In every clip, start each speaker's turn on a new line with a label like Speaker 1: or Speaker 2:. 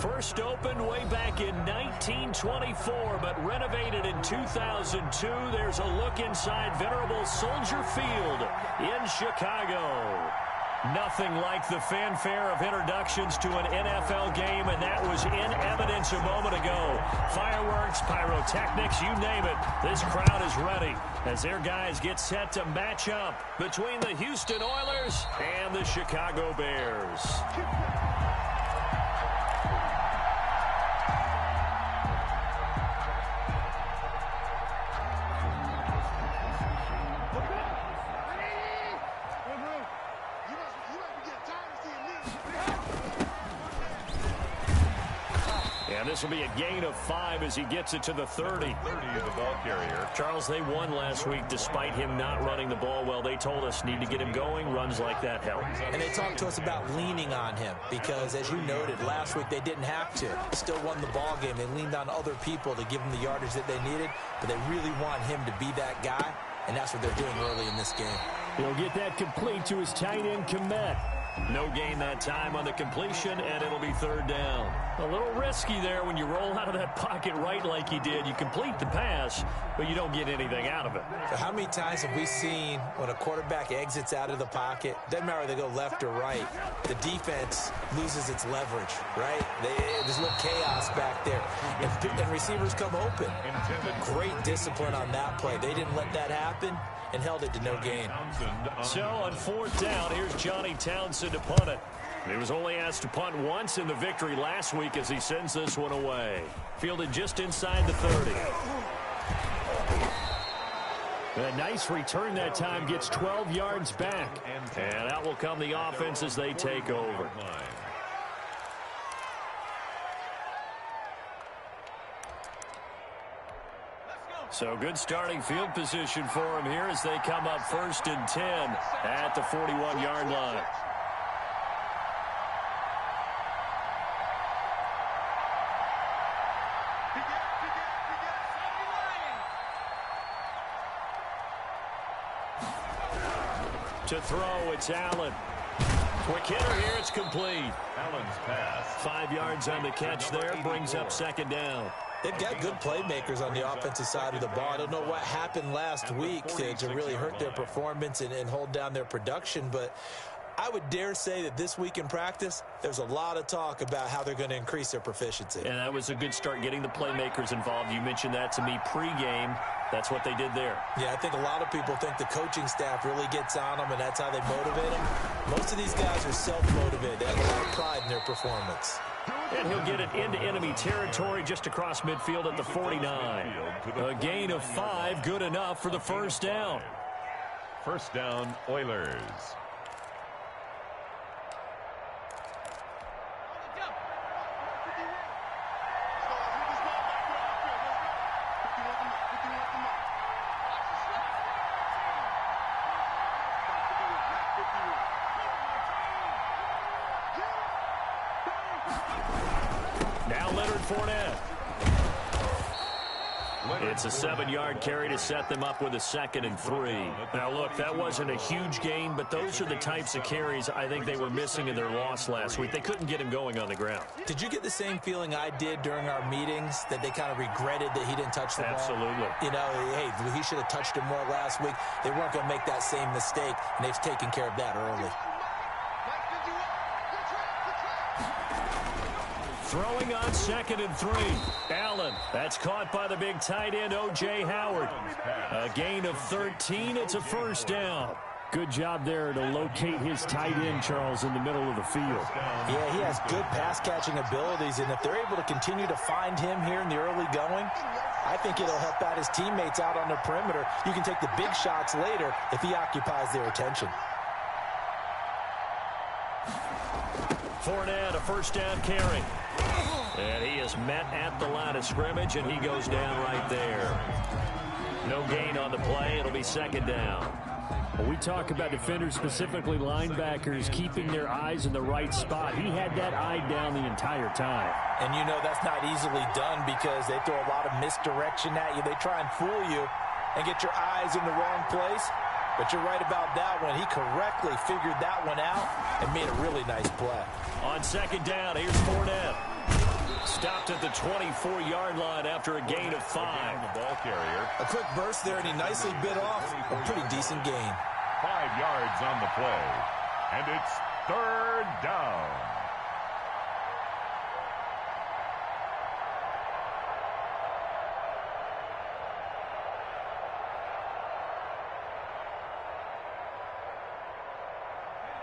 Speaker 1: First opened way back in 1924, but renovated in 2002. There's a look inside venerable Soldier Field in Chicago. Nothing like the fanfare of introductions to an NFL game, and that was in evidence a moment ago. Fireworks, pyrotechnics, you name it. This crowd is ready as their guys get set to match up between the Houston Oilers and the Chicago Bears. This will be a gain of 5 as he gets it to the 30.
Speaker 2: 30, the ball carrier.
Speaker 1: Charles, they won last week despite him not running the ball well. They told us need to get him going. Runs like that help.
Speaker 3: And they talked to us about leaning on him because, as you noted, last week they didn't have to. Still won the ball game. They leaned on other people to give them the yardage that they needed, but they really want him to be that guy, and that's what they're doing early in this game.
Speaker 1: He'll get that complete to his tight end, Kmet. No gain that time on the completion, and it'll be third down. A little risky there when you roll out of that pocket right like he did. You complete the pass, but you don't get anything out of it.
Speaker 3: So how many times have we seen when a quarterback exits out of the pocket, doesn't matter whether they go left or right, the defense loses its leverage, right? There's a little chaos back there, and receivers come open. Great discipline on that play. They didn't let that happen and held it to no gain.
Speaker 1: So on fourth down, here's Johnny Townsend to punt it. He was only asked to punt once in the victory last week as he sends this one away. Fielded just inside the 30. A nice return that time, gets 12 yards back. And out will come the offense as they take over. So good starting field position for him here as they come up 1st and 10 at the 41-yard line. To throw, it's Allen. Quick hitter here, it's complete.
Speaker 2: Allen's pass.
Speaker 1: 5 yards on the catch there, brings up second down.
Speaker 3: They've got good playmakers on the offensive side of the ball. I don't know what happened last week to really hurt their performance and hold down their production, but I would dare say that this week in practice, there's a lot of talk about how they're going to increase their proficiency.
Speaker 1: And that was a good start, getting the playmakers involved. You mentioned that to me pregame. That's what they did there.
Speaker 3: Yeah, I think a lot of people think the coaching staff really gets on them, and that's how they motivate them. Most of these guys are self-motivated. They have a lot of pride in their performance.
Speaker 1: And he'll get it into enemy territory just across midfield at the 49. A gain of 5, good enough for the first down.
Speaker 2: First down, Oilers.
Speaker 1: Now Leonard Fournette. It's a 7-yard carry to set them up with a 2nd and 3. Now, look, that wasn't a huge gain, but those are the types of carries I think they were missing in their loss last week. They couldn't get him going on the ground.
Speaker 3: Did you get the same feeling I did during our meetings, that they kind of regretted that he didn't touch the ball?
Speaker 1: Absolutely.
Speaker 3: You know, hey, he should have touched him more last week. They weren't going to make that same mistake, and they've taken care of that early.
Speaker 1: Throwing on 2nd and 3. Allen. That's caught by the big tight end, O.J. Howard. A gain of 13. It's a first down. Good job there to locate his tight end, Charles, in the middle of the field.
Speaker 3: Yeah, he has good pass-catching abilities, and if they're able to continue to find him here in the early going, I think it'll help out his teammates out on the perimeter. You can take the big shots later if he occupies their attention.
Speaker 1: Fournette, a first down carry. And he is met at the line of scrimmage, and he goes down right there. No gain on the play. It'll be second down.
Speaker 4: Well, we talk about defenders, specifically linebackers, keeping their eyes in the right spot. He had that eye down the entire time.
Speaker 3: And you know that's not easily done because they throw a lot of misdirection at you. They try and fool you and get your eyes in the wrong place. But you're right about that one. He correctly figured that one out and made a really nice play.
Speaker 1: On second down, here's Fournette. Stopped at the 24-yard line after a gain of 5.
Speaker 2: The ball carrier.
Speaker 3: A quick burst there, and he nicely bit off a pretty decent gain.
Speaker 2: 5 yards on the play. And it's third down.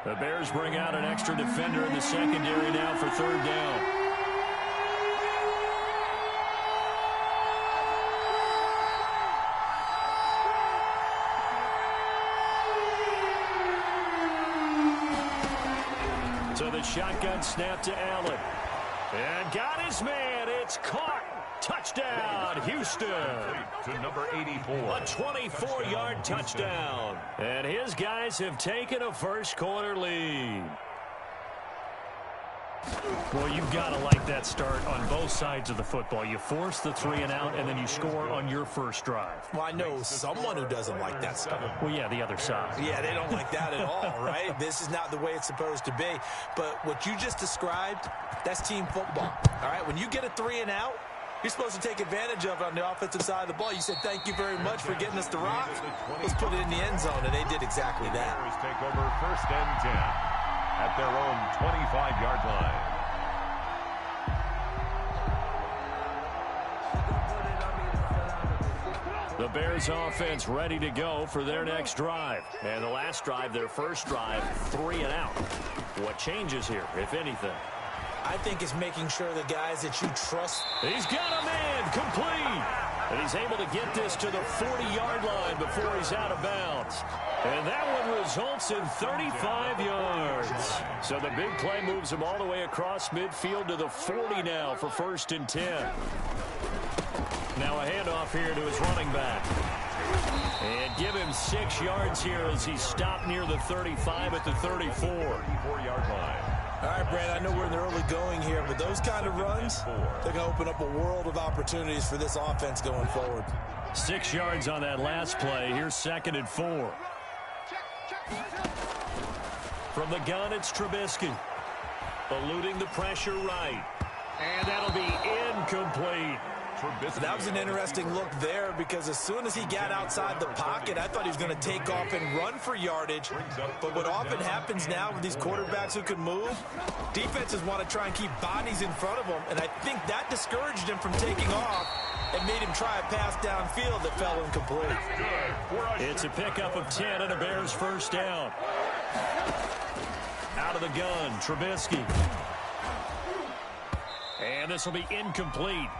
Speaker 1: The Bears bring out an extra defender in the secondary now for third down. So the shotgun snap to Allen. And got his man. It's caught. Touchdown, Houston.
Speaker 2: To number 84.
Speaker 1: A 24-yard touchdown. And his guys have taken a first-quarter lead.
Speaker 4: Well, you've got to like that start on both sides of the football. You force the 3 and out, and then you score on your first drive.
Speaker 3: Well, I know someone who doesn't like that start.
Speaker 4: Well, yeah, the other side.
Speaker 3: Yeah, they don't like that at all, right? This is not the way it's supposed to be. But what you just described, that's team football. All right, when you get a 3 and out, you're supposed to take advantage of it on the offensive side of the ball. You said, thank you very much for getting us the rock. Let's put it in the end zone, and they did exactly that.
Speaker 2: Bears take over first and 10 at their own 25-yard line.
Speaker 1: The Bears offense ready to go for their next drive. And the last drive, their first drive, 3 and out. What changes here, if anything?
Speaker 3: I think it's making sure the guys that you trust.
Speaker 1: He's got a man complete. And he's able to get this to the 40-yard line before he's out of bounds. And that one results in 35 yards. So the big play moves him all the way across midfield to the 40 now for first and 10. Now a handoff here to his running back. And give him 6 yards here as he's stopped near the 35 at the 34.
Speaker 2: 34-yard line.
Speaker 3: All right, Brad, I know we're in the early going here, but those kind of runs, they're going to open up a world of opportunities for this offense going forward.
Speaker 1: 6 yards on that last play. Here's 2nd and 4. From the gun, it's Trubisky. Eluding the pressure right. And that'll be incomplete.
Speaker 3: That was an interesting look there because as soon as he got outside the pocket, I thought he was going to take off and run for yardage. But what often happens now with these quarterbacks who can move, defenses want to try and keep bodies in front of them, and I think that discouraged him from taking off and made him try a pass downfield that fell incomplete.
Speaker 1: It's a pickup of 10 and a Bears first down. Out of the gun, Trubisky. And this will be incomplete.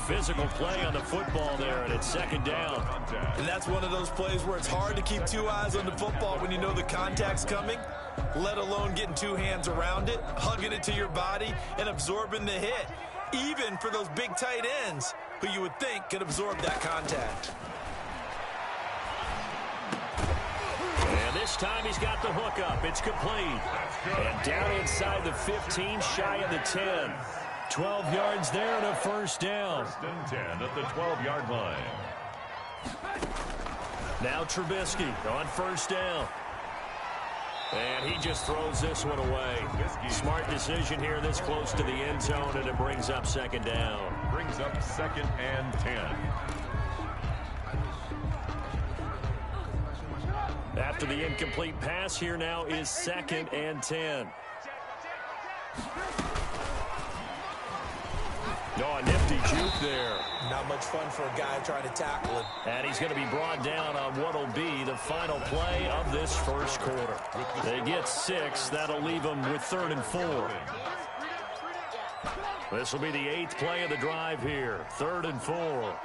Speaker 1: Physical play on the football there, and it's 2nd down.
Speaker 3: And that's one of those plays where it's hard to keep 2 eyes on the football when you know the contact's coming, let alone getting 2 hands around it, hugging it to your body, and absorbing the hit, even for those big tight ends who you would think could absorb that contact.
Speaker 1: And this time he's got the hook up. It's complete. And down inside the 15, shy of the 10. 12 yards there and a first down.
Speaker 2: First and 10 at the 12-yard line.
Speaker 1: Now Trubisky on first down. And he just throws this one away. Smart decision here this close to the end zone, and it brings up 2nd down.
Speaker 2: Brings up 2nd and 10.
Speaker 1: After the incomplete pass, here now is 2nd and 10. Oh, a nifty juke there.
Speaker 3: Not much fun for a guy trying to tackle it.
Speaker 1: And he's going to be brought down on what will be the final play of this first quarter. They get 6. That'll leave them with 3rd and 4. This will be the 8th play of the drive here. 3rd and 4.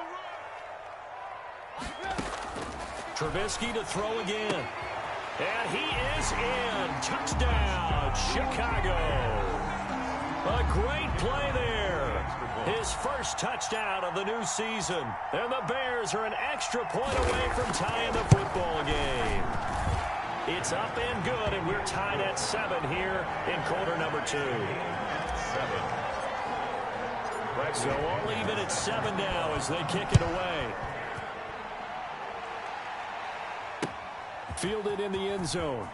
Speaker 1: Trubisky to throw again. And he is in. Touchdown, Chicago. A great play there. His first touchdown of the new season. And the Bears are an extra point away from tying the football game. It's up and good, and we're tied at 7 here in quarter number 2.
Speaker 2: 7.
Speaker 1: So all even at 7 now as they kick it away. Fielded in the end zone.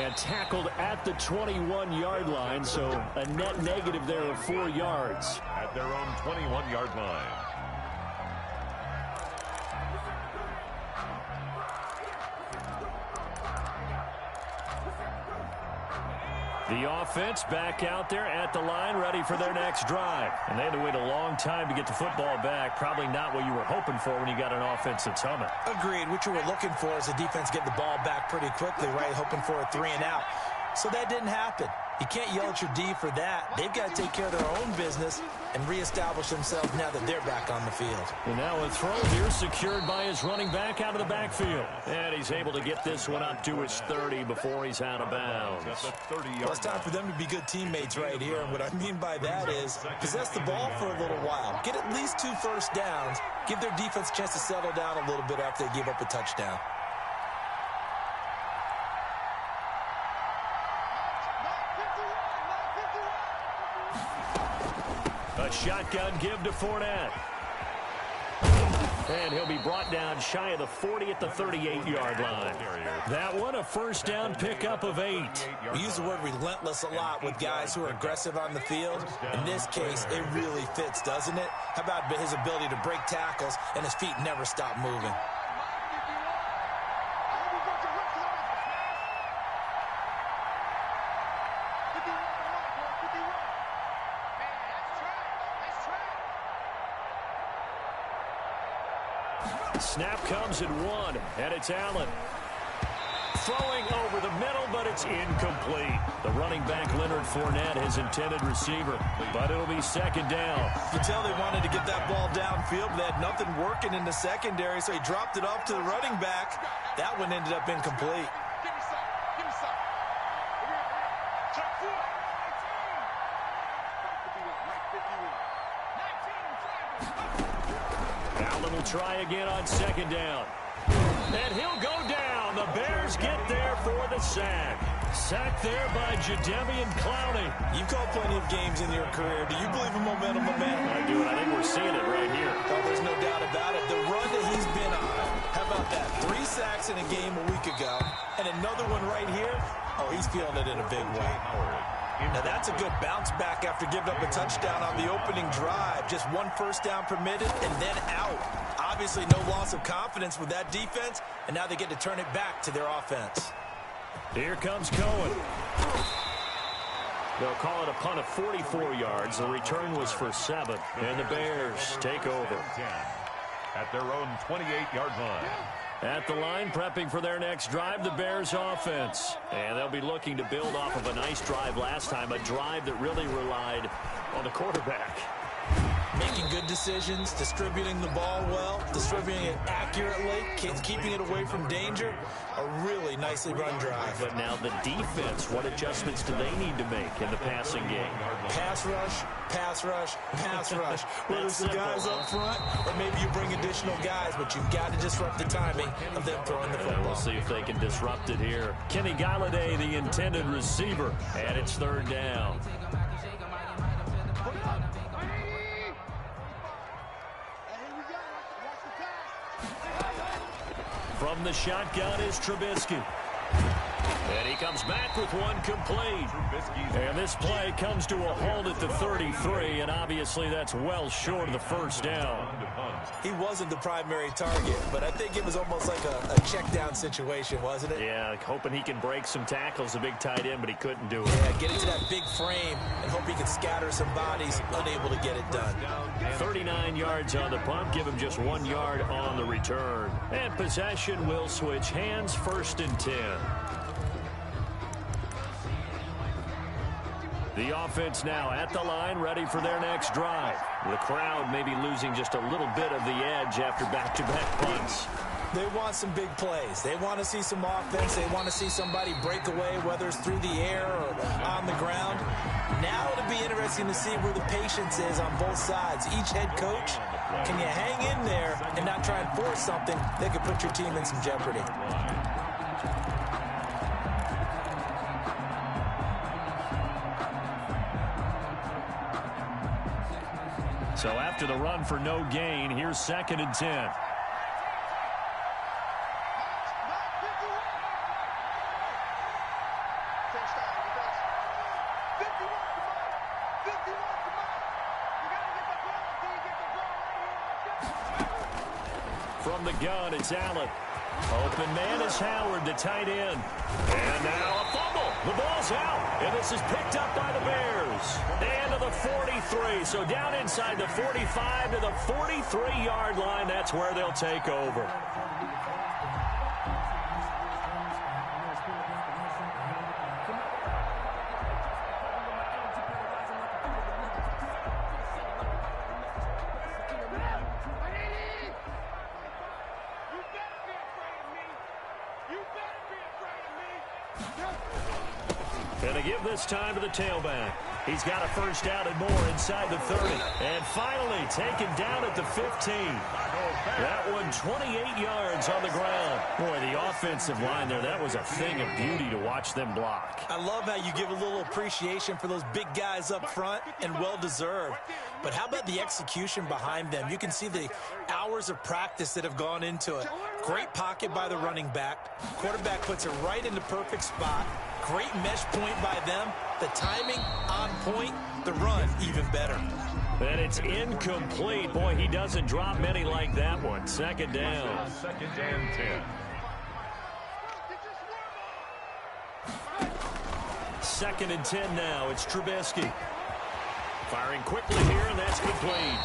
Speaker 4: And tackled at the 21-yard line, so a net negative there of 4 yards.
Speaker 2: At their own 21-yard line.
Speaker 1: The offense back out there at the line, ready for their next drive. And they had to wait a long time to get the football back. Probably not what you were hoping for when you got an offense that's humming.
Speaker 3: Agreed. What you were looking for is the defense getting the ball back pretty quickly, right? Hoping for a 3 and out. So that didn't happen. You can't yell at your D for that. They've got to take care of their own business and reestablish themselves now that they're back on the field.
Speaker 1: And now a throw here secured by his running back out of the backfield. And he's able to get this one up to his 30 before he's out of bounds.
Speaker 3: Well, it's time for them to be good teammates right here. And what I mean by that is possess the ball for a little while. Get at least 2 first downs. Give their defense a chance to settle down a little bit after they give up a touchdown.
Speaker 1: A shotgun give to Fournette. And he'll be brought down shy of the 40 at the 38-yard line. That one a first down pickup of 8.
Speaker 3: We use the word relentless a lot with guys who are aggressive on the field. In this case, it really fits, doesn't it? How about his ability to break tackles and his feet never stop moving?
Speaker 1: Snap comes at 1, and it's Allen. Throwing over the middle, but it's incomplete. The running back, Leonard Fournette, his intended receiver, but it'll be second down.
Speaker 3: You can tell they wanted to get that ball downfield, but they had nothing working in the secondary, so he dropped it off to the running back. That one ended up incomplete.
Speaker 1: Allen will try again on second down. And he'll go down. The Bears get there for the sack. Sacked there by Jadeveon Clowney.
Speaker 3: You've called plenty of games in your career. Do you believe in momentum, my man?
Speaker 1: I do, and I think we're seeing it right here.
Speaker 3: Oh, there's no doubt about it. The run that he's been on. How about that? 3 sacks in a game a week ago. And another one right here. Oh, he's feeling it in a big way. Now, that's a good bounce back after giving up a touchdown on the opening drive. Just 1 first down permitted and then out. Obviously, no loss of confidence with that defense, and now they get to turn it back to their offense.
Speaker 1: Here comes Cohen. They'll call it a punt of 44 yards. The return was for 7, and the Bears take over.
Speaker 2: At their own 28-yard line.
Speaker 1: At the line, prepping for their next drive, the Bears offense. And they'll be looking to build off of a nice drive last time, a drive that really relied on the quarterback.
Speaker 3: Making good decisions, distributing the ball well, distributing it accurately, keeping it away from danger. A really nicely run drive.
Speaker 1: But now the defense, what adjustments do they need to make in the passing game?
Speaker 3: Pass rush, pass rush, pass rush. Whether it's the guys up front or maybe you bring additional guys, but you've got to disrupt the timing of them throwing the football.
Speaker 1: We'll see if they can disrupt it here. Kenny Golladay, the intended receiver, and it's third down. From the shotgun is Trubisky. And he comes back with one complete. And this play comes to a halt at the 33, and obviously that's well short of the first down.
Speaker 3: He wasn't the primary target, but I think it was almost like a check down situation, wasn't it?
Speaker 1: Yeah, hoping he can break some tackles, a big tight end, but he couldn't do it.
Speaker 3: Yeah, get into that big frame and hope he can scatter some bodies, unable to get it done.
Speaker 1: 39 yards on the punt, give him just 1 yard on the return. And possession will switch hands, 1st and 10. The offense now at the line, ready for their next drive. The crowd may be losing just a little bit of the edge after back-to-back punts.
Speaker 3: They want some big plays. They want to see some offense. They want to see somebody break away, whether it's through the air or on the ground. Now it'll be interesting to see where the patience is on both sides. Each head coach, can you hang in there and not try and force something that could put your team in some jeopardy?
Speaker 1: So after the run for no gain, here's 2nd and 10. From the gun, it's Allen. Open man is Howard, the tight end. And now a fumble. The ball's out. And this is picked up by the Bears. And to the 43. So down inside the 45 to the 43-yard line. That's where they'll take over. And they give this time to the tailback. He's got a first down and more inside the 30. And finally taken down at the 15. That one 28 yards on the ground. Boy, the offensive line there, that was a thing of beauty to watch them block.
Speaker 3: I love how you give a little appreciation for those big guys up front, and well-deserved. But how about the execution behind them? You can see the hours of practice that have gone into it. Great pocket by the running back. Quarterback puts it right in the perfect spot. Great mesh point by them. The timing on point. The run even better.
Speaker 1: And it's incomplete. Boy, he doesn't drop many like that one. Second down.
Speaker 2: Second and 10.
Speaker 1: Second and 10 now. It's Trubisky. Firing quickly here, and that's complete.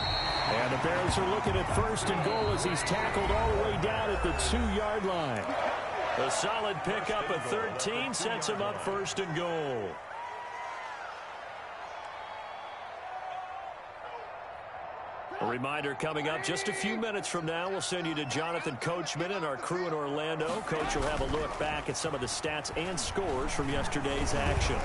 Speaker 1: And the Bears are looking at first and goal as he's tackled all the way down at the 2-yard line. A solid pickup of 13 sets him up first and goal. A reminder coming up just a few minutes from now, we'll send you to Jonathan Coachman and our crew in Orlando. Coach will have a look back at some of the stats and scores from yesterday's action.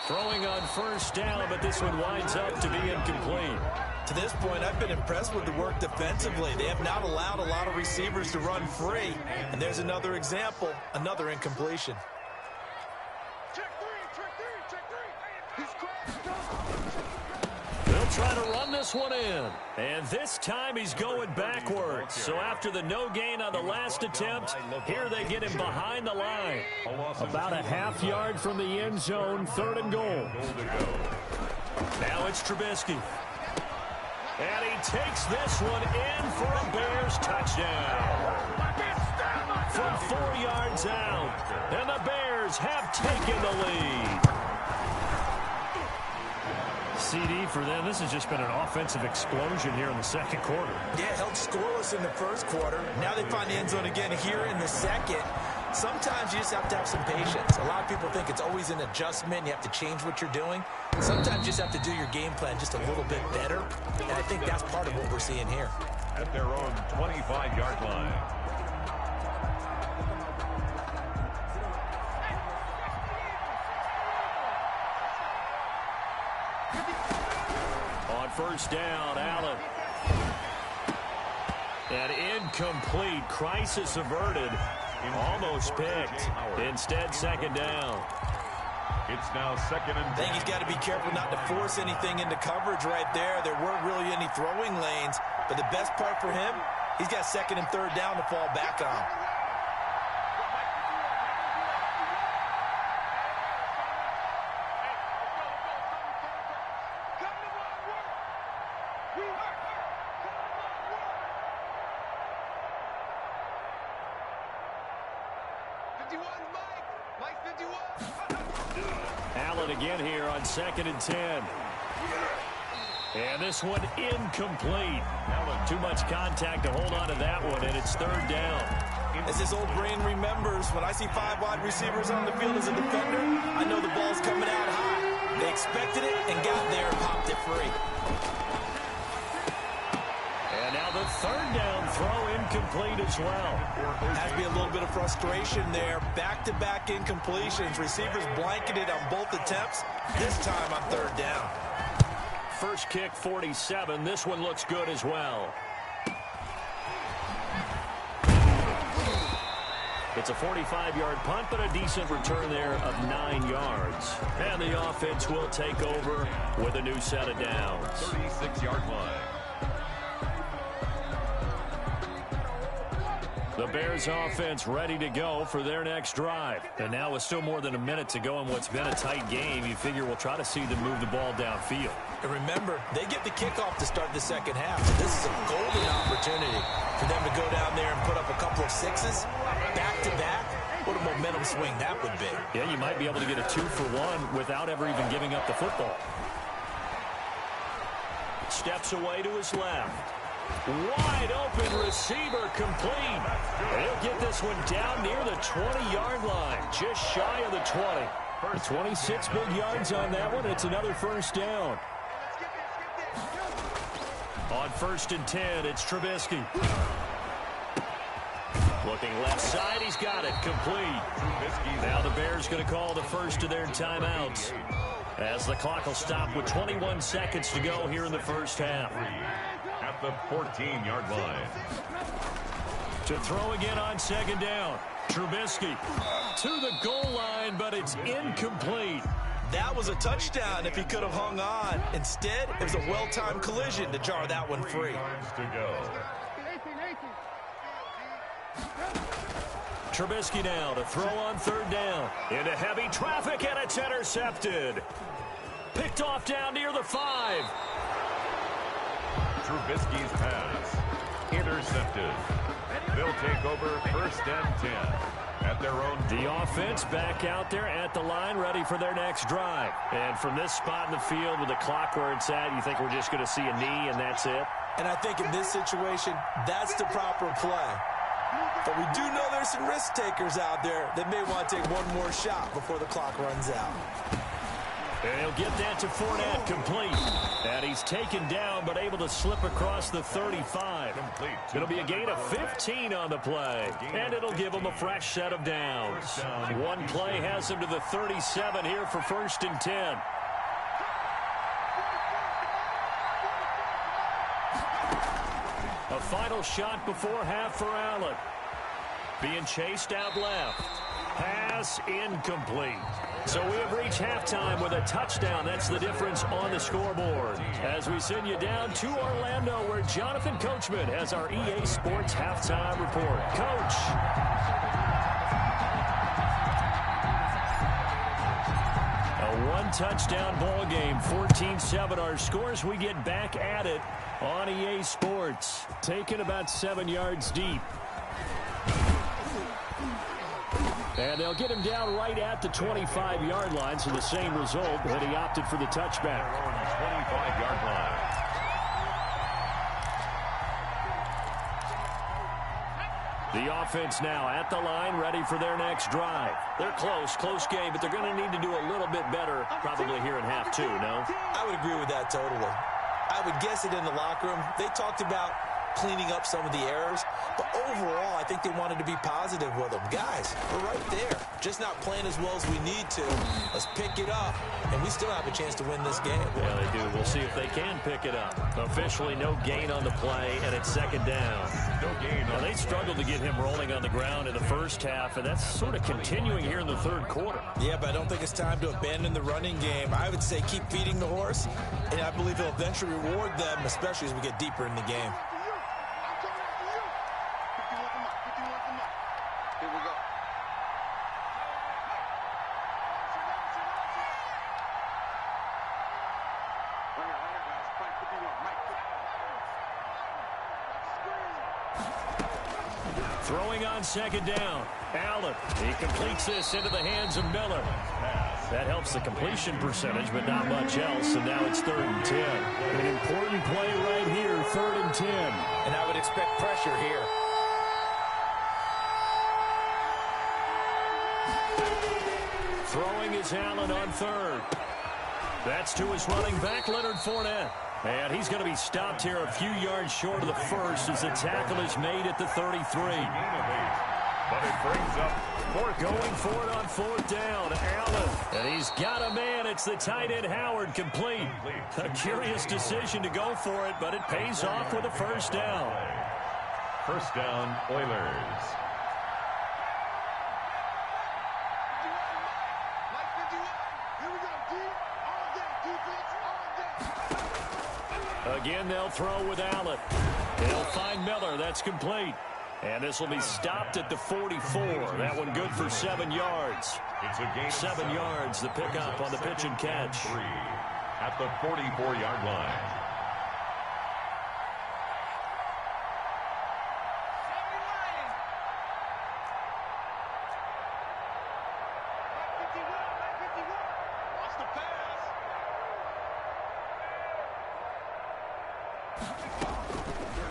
Speaker 1: Throwing on first down, but this one winds up to be incomplete.
Speaker 3: To this point, I've been impressed with the work defensively. They have not allowed a lot of receivers to run free. And there's another example, another incompletion.
Speaker 1: They'll try to run this one in. And this time he's going backwards. So after the no gain on the last attempt, here they get him behind the line.
Speaker 4: About a half yard from the end zone, third and goal.
Speaker 1: Now it's Trubisky. And he takes this one in for a Bears touchdown. From 4 yards out. And the Bears have taken the lead. CD for them. This has just been an offensive explosion here in the second quarter.
Speaker 3: Yeah, held scoreless in the first quarter. Now they find the end zone again here in the second. Sometimes you just have to have some patience. A lot of people think it's always an adjustment. You have to change what you're doing. Sometimes you just have to do your game plan just a little bit better. And I think that's part of what we're seeing here.
Speaker 2: At their own 25-yard line.
Speaker 1: On first down, Allen. And incomplete. Crisis averted. Almost picked. Instead, second down.
Speaker 2: It's now second and 10.
Speaker 3: I think he's got to be careful not to force anything into coverage right there. There weren't really any throwing lanes. But the best part for him, he's got second and third down to fall back on.
Speaker 1: Allen again here on second and 10. And this one incomplete. Too much contact to hold on to that one, and it's third down.
Speaker 3: As his old brain remembers, when I see 5 wide receivers on the field as a defender, I know the ball's coming out high. They expected it and got there and popped it free.
Speaker 1: And now the third down throw incomplete as well.
Speaker 3: Has to be a little bit of frustration there. Back-to-back incompletions. Receivers blanketed on both attempts, this time on third down.
Speaker 1: First kick, 47. This one looks good as well. It's a 45-yard punt, but a decent return there of 9 yards. And the offense will take over with a new set of downs.
Speaker 2: 36-yard line.
Speaker 1: The Bears offense ready to go for their next drive. And now with still more than a minute to go in what's been a tight game, you figure we'll try to see them move the ball downfield.
Speaker 3: And remember, they get the kickoff to start the second half. So this is a golden opportunity for them to go down there and put up a couple of sixes back-to-back. What a momentum swing that would be.
Speaker 1: Yeah, you might be able to get a 2-for-1 without ever even giving up the football. Steps away to his left. Wide open receiver complete. He'll get this one down near the 20-yard line, just shy of the 20. 26 big yards on that one. It's another first down. On 1st and 10, it's Trubisky. Looking left side, he's got it, complete. Now the Bears going to call the first of their timeouts, as the clock will stop with 21 seconds to go here in the first half.
Speaker 2: At the 14-yard line.
Speaker 1: To throw again on 2nd down. Trubisky to the goal line, but it's incomplete.
Speaker 3: That was a touchdown if he could have hung on. Instead, it was a well-timed collision to jar that one free.
Speaker 2: To go.
Speaker 1: Trubisky now to throw on 3rd down. Into heavy traffic, and it's intercepted. Picked off down near the 5.
Speaker 2: Trubisky's pass intercepted. They'll take over 1st and 10 at their own.
Speaker 1: The offense back out there at the line, ready for their next drive. And from this spot in the field with the clock where it's at, you think we're just going to see a knee and that's it?
Speaker 3: And I think in this situation, that's the proper play. But we do know there's some risk takers out there that may want to take one more shot before the clock runs out.
Speaker 1: And he'll get that to Fournette, complete. And he's taken down, but able to slip across the 35. It'll be a gain of 15 on the play. And it'll give him a fresh set of downs. One play has him to the 37 here for 1st and 10. A final shot before half for Allen. Being chased out left. Pass incomplete. So we have reached halftime with a touchdown. That's the difference on the scoreboard. As we send you down to Orlando, where Jonathan Coachman has our EA Sports halftime report. Coach. A one-touchdown ball game, 14-7 our scores. We get back at it on EA Sports. Taken about 7 yards deep. And they'll get him down right at the 25-yard line, so the same result, but he opted for the touchback.
Speaker 2: 25-yard line.
Speaker 1: The offense now at the line, ready for their next drive. They're close game, but they're going to need to do a little bit better probably here in half 2, no?
Speaker 3: I would agree with that totally. I would guess it in the locker room. They talked about cleaning up some of the errors, but overall, I think they wanted to be positive with them. Guys, we're right there. Just not playing as well as we need to. Let's pick it up, and we still have a chance to win this game.
Speaker 1: Yeah, they do. We'll see if they can pick it up. Officially, no gain on the play, and it's 2nd down.
Speaker 2: No gain.
Speaker 1: Now, they struggled to get him rolling on the ground in the first half, and that's sort of continuing here in the 3rd quarter.
Speaker 3: Yeah, but I don't think it's time to abandon the running game. I would say keep feeding the horse, and I believe he'll eventually reward them, especially as we get deeper in the game.
Speaker 1: Throwing on 2nd down. Allen, he completes this into the hands of Miller. That helps the completion percentage, but not much else, and now it's 3rd and 10. An important play right here, 3rd and 10.
Speaker 3: And I would expect pressure here.
Speaker 1: Throwing is Allen on 3rd. That's to his running back, Leonard Fournette. And he's going to be stopped here a few yards short of the first as the tackle is made at the 33.
Speaker 2: But it brings up 4th.
Speaker 1: Going for it on 4th down. Allen. And he's got a man. It's the tight end Howard, complete. A curious decision to go for it, but it pays off with a 1st down.
Speaker 2: 1st down, Oilers.
Speaker 1: Again, they'll throw with Allen. They'll find Miller. That's complete. And this will be stopped at the 44. That one good for 7 yards.
Speaker 2: It's a game
Speaker 1: 7 yards, the pickup on the pitch and catch.
Speaker 2: 3 at the 44-yard line.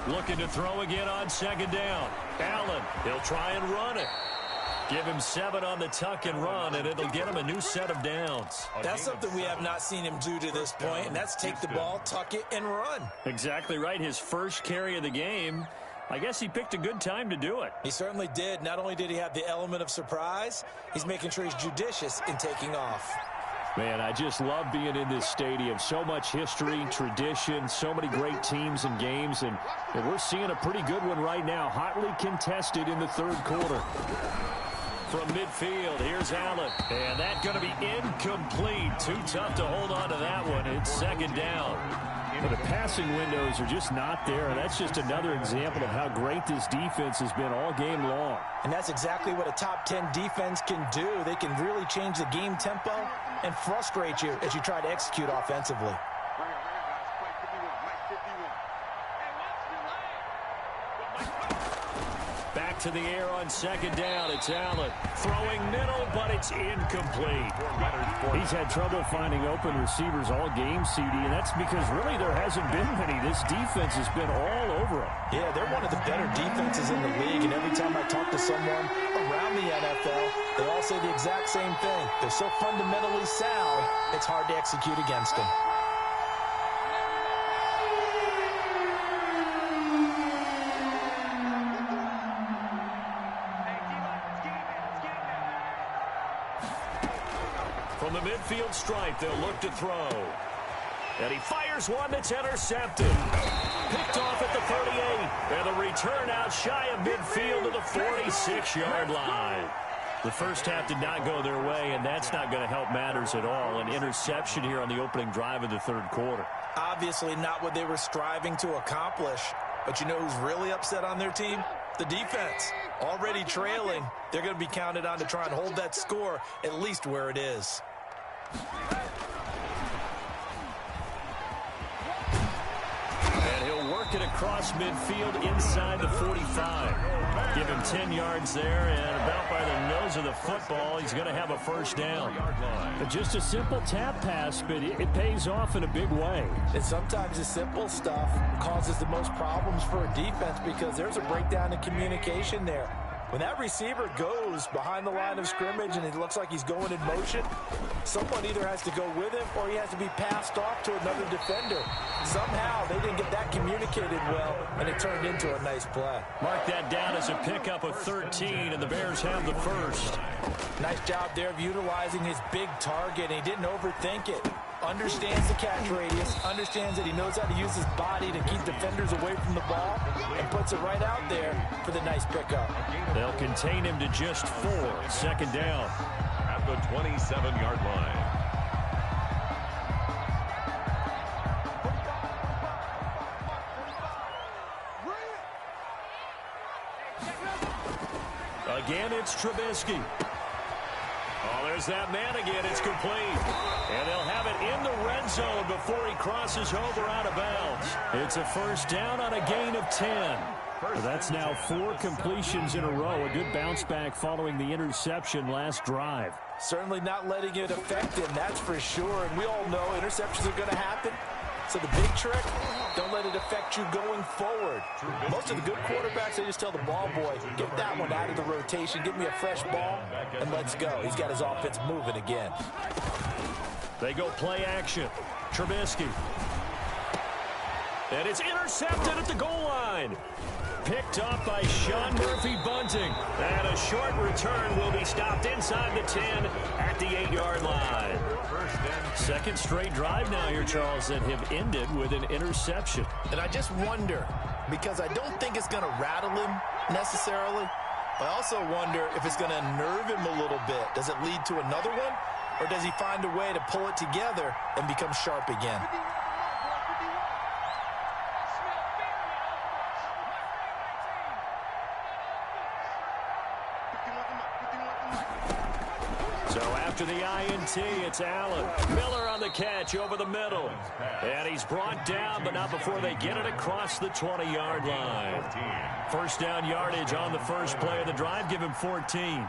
Speaker 1: Looking to throw again on second down. Allen, he'll try and run it. Give him 7 on the tuck and run, and it'll get him a new set of downs.
Speaker 3: That's something we have not seen him do to this point, and that's take the ball, tuck it, and run.
Speaker 1: Exactly right. His first carry of the game. I guess he picked a good time to do it.
Speaker 3: He certainly did. Not only did he have the element of surprise, he's making sure he's judicious in taking off.
Speaker 4: Man, I just love being in this stadium. So much history, tradition, so many great teams and games, and we're seeing a pretty good one right now. Hotly contested in the third quarter.
Speaker 1: From midfield, here's Allen. And that's going to be incomplete. Too tough to hold on to that one. It's second down.
Speaker 4: But the passing windows are just not there. And that's just another example of how great this defense has been all game long.
Speaker 3: And that's exactly what a top 10 defense can do. They can really change the game tempo and frustrate you as you try to execute offensively.
Speaker 1: Back to the air on second down. It's Allen throwing middle, but it's incomplete.
Speaker 4: He's had trouble finding open receivers all game, CD, and that's because really there hasn't been many. This defense has been all over them.
Speaker 3: Yeah, they're one of the better defenses in the league, and every time I talk to someone around the NFL, they all say the exact same thing. They're so fundamentally sound, it's hard to execute against them.
Speaker 1: From the midfield stripe, they'll look to throw. And he fires one that's intercepted. Picked off at the 38. And the return out shy of midfield to the 46-yard line. The first half did not go their way, and that's not going to help matters at all. An interception here on the opening drive of the third quarter.
Speaker 3: Obviously not what they were striving to accomplish. But you know who's really upset on their team? The defense. Already trailing. They're going to be counted on to try and hold that score at least where it is.
Speaker 1: And he'll work it across midfield inside the 45. Give him 10 yards there, and about by the nose of the football, he's going to have a first down.
Speaker 4: But just a simple tap pass, but it pays off in a big way.
Speaker 3: And sometimes the simple stuff causes the most problems for a defense because there's a breakdown in communication there. When that receiver goes behind the line of scrimmage and it looks like he's going in motion, someone either has to go with him or he has to be passed off to another defender. Somehow they didn't get that communicated well, and it turned into a nice play.
Speaker 1: Mark that down as a pickup of 13, and the Bears have the first.
Speaker 3: Nice job there of utilizing his big target, and he didn't overthink it. Understands the catch radius, understands that he knows how to use his body to keep defenders away from the ball, and puts it right out there for the nice pickup.
Speaker 1: They'll contain him to just 4. Second down.
Speaker 2: At the 27-yard line.
Speaker 1: Again, it's Trubisky. Oh, there's that man again. It's complete. And they'll have it in the red zone before he crosses over out of bounds. It's a first down on a gain of 10.
Speaker 4: Well, that's now 4 completions in a row. A good bounce back following the interception last drive.
Speaker 3: Certainly not letting it affect him, that's for sure. And we all know interceptions are going to happen. So the big trick, don't let it affect you going forward. Most of the good quarterbacks, they just tell the ball boy, get that one out of the rotation, give me a fresh ball, and let's go. He's got his offense moving again.
Speaker 1: They go play action. Trubisky. And it's intercepted at the goal line. Picked up by Sean Murphy-Bunting. And a short return will be stopped inside the 10 at the 8-yard line. Second straight drive now here, Charles, that have ended with an interception.
Speaker 3: And I just wonder, because I don't think it's going to rattle him necessarily. I also wonder if it's going to nerve him a little bit. Does it lead to another one? Or does he find a way to pull it together and become sharp again?
Speaker 1: So after the INT, it's Allen. Miller on the catch over the middle. And he's brought down, but not before they get it across the 20-yard line. First down yardage on the first play of the drive. Give him 14.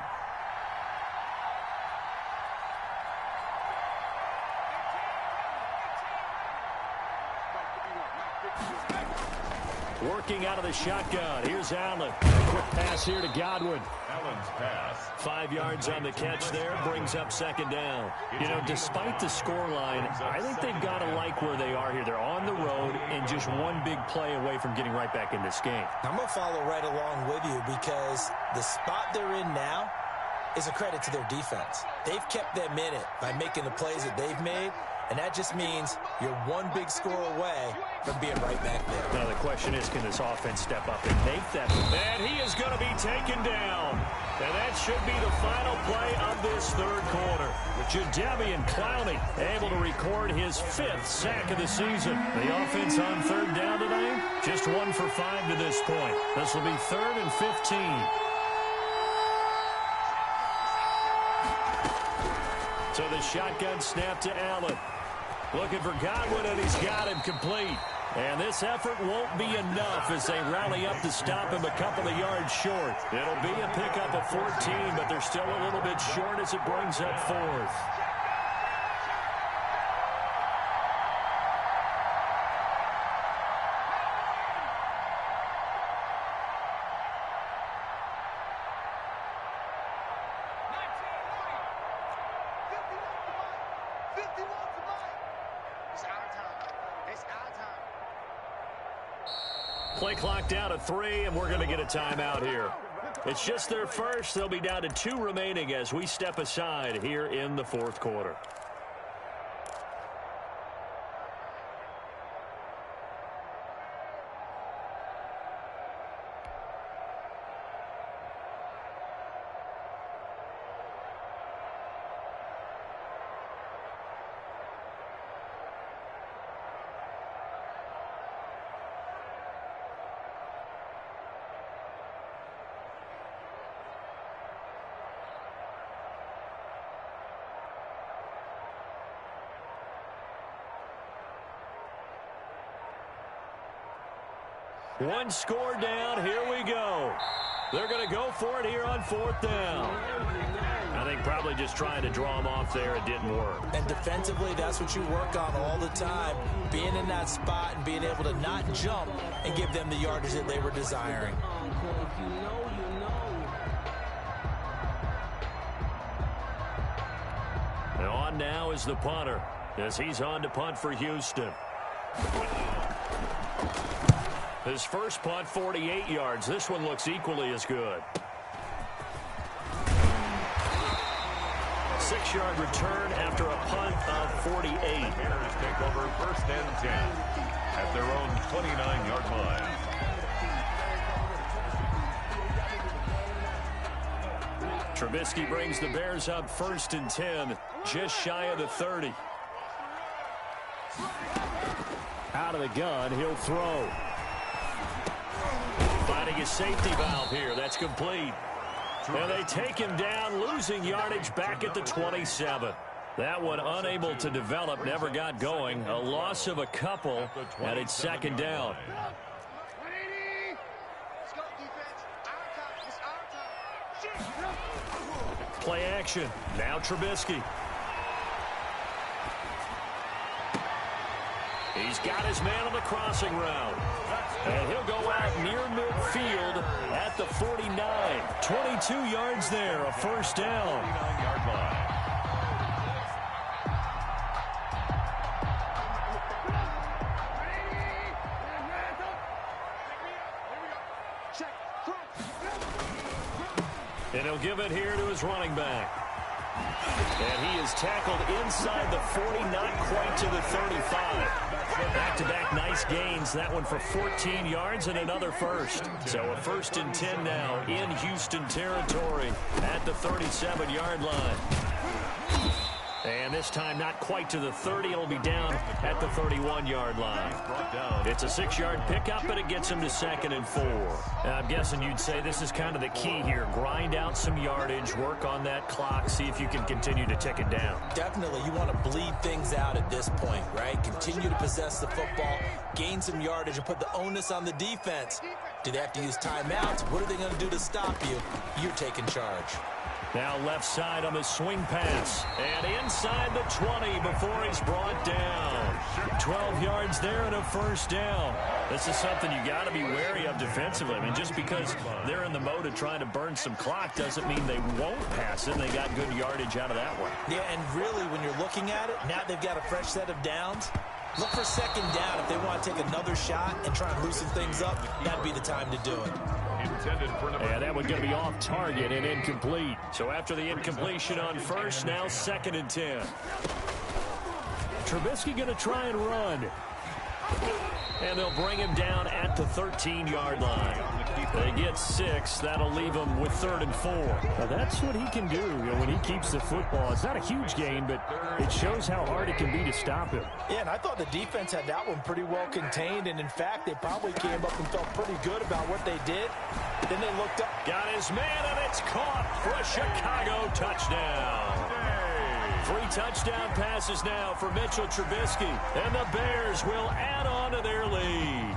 Speaker 1: Working out of the shotgun. Here's Allen. Quick pass here to Godwin.
Speaker 2: Allen's pass.
Speaker 1: 5 yards on the catch there. Brings up second down. You know, despite the scoreline, I think they've got to like where they are here. They're on the road and just one big play away from getting right back in this game.
Speaker 3: I'm going to follow right along with you because the spot they're in now is a credit to their defense. They've kept them in it by making the plays that they've made, and that just means you're one big score away from being right back there.
Speaker 1: Now the question is, can this offense step up and make that? And he is going to be taken down. And that should be the final play of this third quarter. Jadeveon Clowney able to record his 5th sack of the season. The offense on third down tonight, just 1 for 5 to this point. This will be 3rd and 15. So the shotgun snap to Allen. Looking for Godwin, and he's got him complete. And this effort won't be enough as they rally up to stop him a couple of yards short. It'll be a pickup of 14, but they're still a little bit short as it brings up 4th. Play clock down to 3, and we're going to get a timeout here. It's just their first. They'll be down to 2 remaining as we step aside here in the 4th quarter. One score down. Here we go. They're going to go for it here on 4th down. I think probably just trying to draw them off there. It didn't work.
Speaker 3: And defensively, that's what you work on all the time. Being in that spot and being able to not jump and give them the yardage that they were desiring.
Speaker 1: And on now is the punter as he's on to punt for Houston. His first punt, 48 yards. This one looks equally as good. 6-yard return after a punt of 48.
Speaker 2: Bears take over 1st and 10 at their own 29-yard line.
Speaker 1: Trubisky brings the Bears up 1st and 10, just shy of the 30. Out of the gun, he'll throw. Finding a safety valve here. That's complete. And they take him down, losing yardage back at the 27. That one unable to develop, never got going. A loss of a couple, and it's 2nd down. Play action. Now Trubisky. He's got his man on the crossing route. And he'll go out near midfield at the 49. 22 yards there, a 1st down.
Speaker 2: 29-yard line.
Speaker 1: And he'll give it here to his running back. And he is tackled inside the 40, not quite to the 35. Back-to-back nice gains. That one for 14 yards and another first. So a 1st and 10 now in Houston territory at the 37-yard line. And this time not quite to the 30. It'll be down at the 31-yard line. It's a 6-yard pickup, but it gets him to 2nd and 4. I'm guessing you'd say this is kind of the key here. Grind out some yardage, work on that clock, see if you can continue to tick it down.
Speaker 3: Definitely. You want to bleed things out at this point, right? Continue to possess the football, gain some yardage, and put the onus on the defense. Do they have to use timeouts? What are they going to do to stop you? You're taking charge.
Speaker 1: Now left side on the swing pass. And inside the 20 before he's brought down. 12 yards there and a first down. This is something you got to be wary of defensively. I mean, just because they're in the mode of trying to burn some clock doesn't mean they won't pass it. They got good yardage out of that one.
Speaker 3: Yeah, and really, when you're looking at it, now they've got a fresh set of downs. Look for 2nd down. If they want to take another shot and try and loosen things up, that'd be the time to do it.
Speaker 1: And that one's going to be off target and incomplete. So after the incompletion on first, now 2nd and 10. Trubisky going to try and run. And they'll bring him down at the 13-yard line. They get 6. That'll leave him with 3rd and 4.
Speaker 4: Now that's what he can do, when he keeps the football. It's not a huge gain, but it shows how hard it can be to stop him.
Speaker 3: Yeah, and I thought the defense had that one pretty well contained. And, in fact, they probably came up and felt pretty good about what they did. Then they looked up.
Speaker 1: Got his man, and it's caught for a Chicago touchdown. 3 touchdown passes now for Mitchell Trubisky. And the Bears will add on to their lead.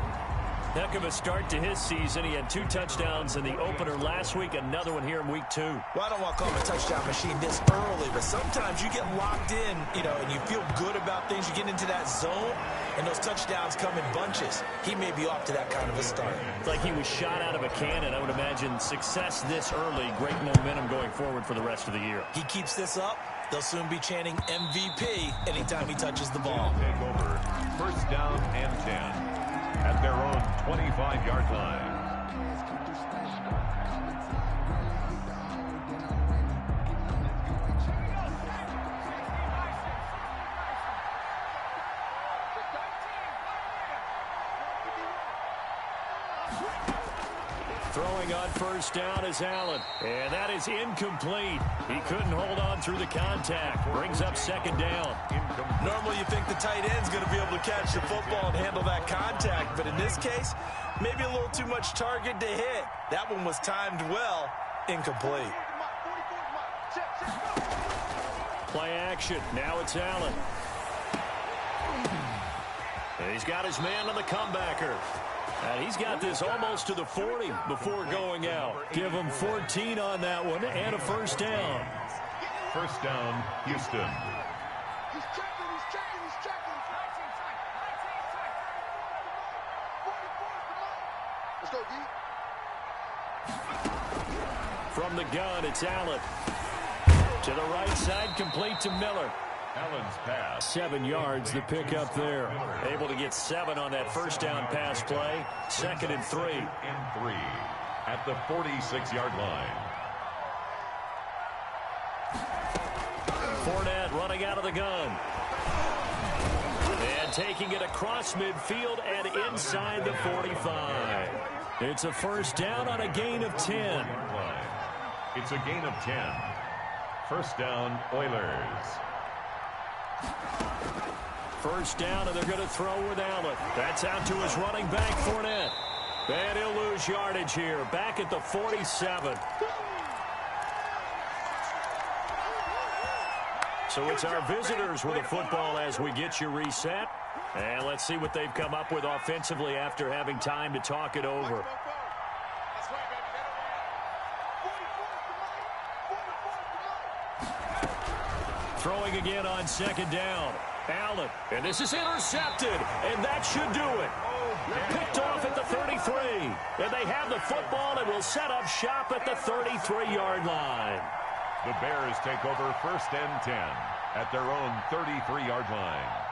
Speaker 1: Heck of a start to his season. He had 2 touchdowns in the opener last week, another one here in week 2.
Speaker 3: Well, I don't want to call him a touchdown machine this early, but sometimes you get locked in, and you feel good about things. You get into that zone, and those touchdowns come in bunches. He may be off to that kind of a start.
Speaker 1: It's like he was shot out of a cannon. I would imagine success this early, great momentum going forward for the rest of the year.
Speaker 3: He keeps this up, they'll soon be chanting MVP anytime he touches the ball.
Speaker 2: Take over 1st down and 10 at their own 25-yard line.
Speaker 1: Throwing on 1st down is Allen. And that is incomplete. He couldn't hold on through the contact. Brings up 2nd down.
Speaker 3: Normally you think the tight end's going to be able to catch the football and handle that contact. But in this case, maybe a little too much target to hit. That one was timed well. Incomplete.
Speaker 1: Play action. Now it's Allen. And he's got his man on the comebacker. And he's got this almost to the 40 before going out. Give him 14 on that one and a first down.
Speaker 2: 1st down, Houston.
Speaker 5: He's checking. Let's go, D.
Speaker 1: From the gun, it's Allen. To the right side, complete to Miller.
Speaker 2: Allen's pass.
Speaker 1: 7 yards, the pickup there. Able to get 7 on that 1st down pass play. 2nd and 3.
Speaker 2: At the 46-yard line.
Speaker 1: Fournette running out of the gun. And taking it across midfield and inside the 45. It's a 1st down on a gain of 10.
Speaker 2: It's a gain of 10. 1st down, Oilers.
Speaker 1: 1st down, and they're going to throw with Allen. That's out to his running back, Fournette. And he'll lose yardage here. Back at the 47. So it's our visitors with the football as we get you reset. And let's see what they've come up with offensively after having time to talk it over. Throwing again on 2nd down. Allen, and this is intercepted, and that should do it. Picked off at the 33, and they have the football and will set up shop at the 33-yard line.
Speaker 2: The Bears take over 1st and 10 at their own 33-yard line.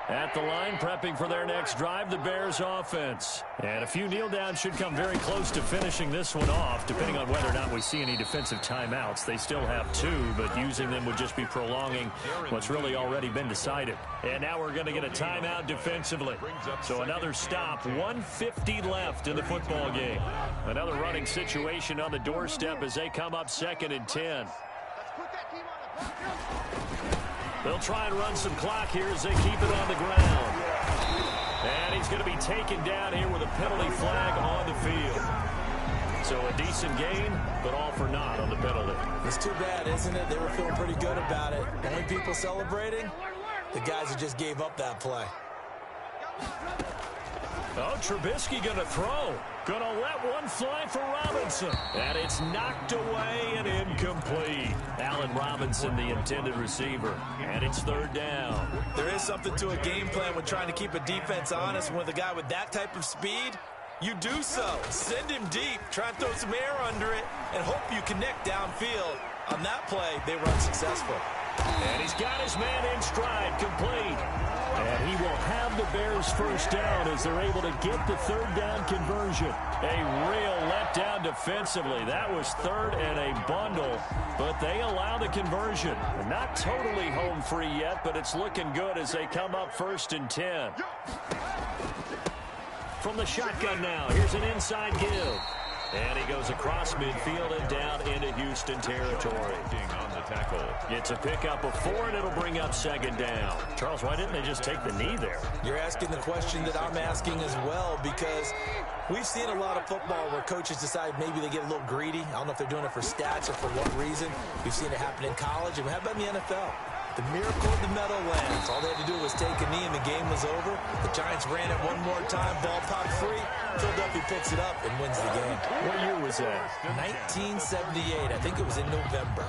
Speaker 1: At the line, prepping for their next drive, the Bears offense. And a few kneel downs should come very close to finishing this one off, depending on whether or not we see any defensive timeouts. They still have 2, but using them would just be prolonging what's really already been decided. And now we're going to get a timeout defensively. So another stop, 1:50 left in the football game. Another running situation on the doorstep as they come up 2nd and 10. They'll try and run some clock here as they keep it on the ground. And he's going to be taken down here with a penalty flag on the field. So a decent game, but all for naught on the penalty.
Speaker 3: It's too bad, isn't it? They were feeling pretty good about it. Only people celebrating, the guys who just gave up that play.
Speaker 1: Oh, Trubisky going to throw. Going to let one fly for Robinson. And it's knocked away and incomplete. Allen Robinson, the intended receiver. And it's third down.
Speaker 3: There is something to a game plan when trying to keep a defense honest. With a guy with that type of speed, you do so. Send him deep. Try and throw some air under it and hope you connect downfield. On that play, they were unsuccessful.
Speaker 1: And he's got his man in stride, complete. And he will have the Bears first down as they're able to get the third down conversion. A real letdown defensively. That was third and a bundle, but they allow the conversion. Not totally home free yet, but it's looking good as they come up 1st and 10. From the shotgun now, here's an inside give. And he goes across midfield and down into Houston territory.
Speaker 2: On the tackle.
Speaker 1: It's a pickup of 4, and it'll bring up 2nd down. Charles, why didn't they just take the knee there?
Speaker 3: You're asking the question that I'm asking as well, because we've seen a lot of football where coaches decide maybe they get a little greedy. I don't know if they're doing it for stats or for what reason. We've seen it happen in college, and how about in the NFL? The miracle of the Meadowlands. All they had to do was take a knee and the game was over. The Giants ran it one more time. Ball popped free. Philadelphia picks it up and wins the game.
Speaker 1: What year was that?
Speaker 3: 1978. I think it was in November.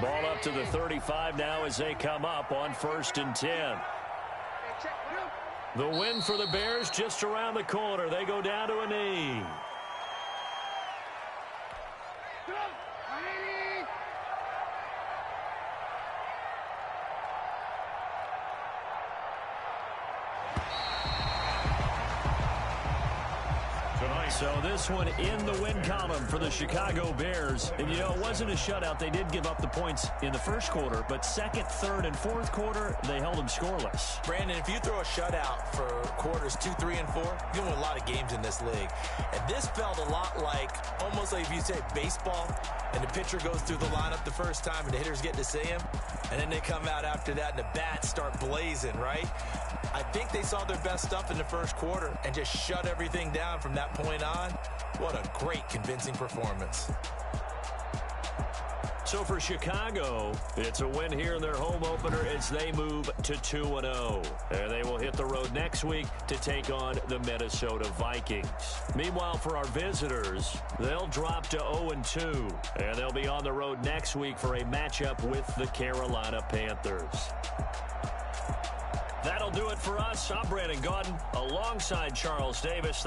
Speaker 1: Ball up to the 35 now as they come up on 1st and 10. The win for the Bears just around the corner. They go down to a knee. So this one in the win column for the Chicago Bears. And, you know, it wasn't a shutout. They did give up the points in the first quarter, but second, third, and fourth quarter, they held them scoreless.
Speaker 3: Brandon, if you throw a shutout for quarters 2, 3, and 4, you win a lot of games in this league. And this felt a lot like, almost like if you say baseball, and the pitcher goes through the lineup the first time, and the hitters get to see him, and then they come out after that, and the bats start blazing, right? I think they saw their best stuff in the first quarter and just shut everything down from that point on. What a great, convincing performance.
Speaker 1: So for Chicago, it's a win here in their home opener as they move to 2-0. And they will hit the road next week to take on the Minnesota Vikings. Meanwhile, for our visitors, they'll drop to 0-2. And they'll be on the road next week for a matchup with the Carolina Panthers. That'll do it for us. I'm Brandon Gaudin alongside Charles Davis.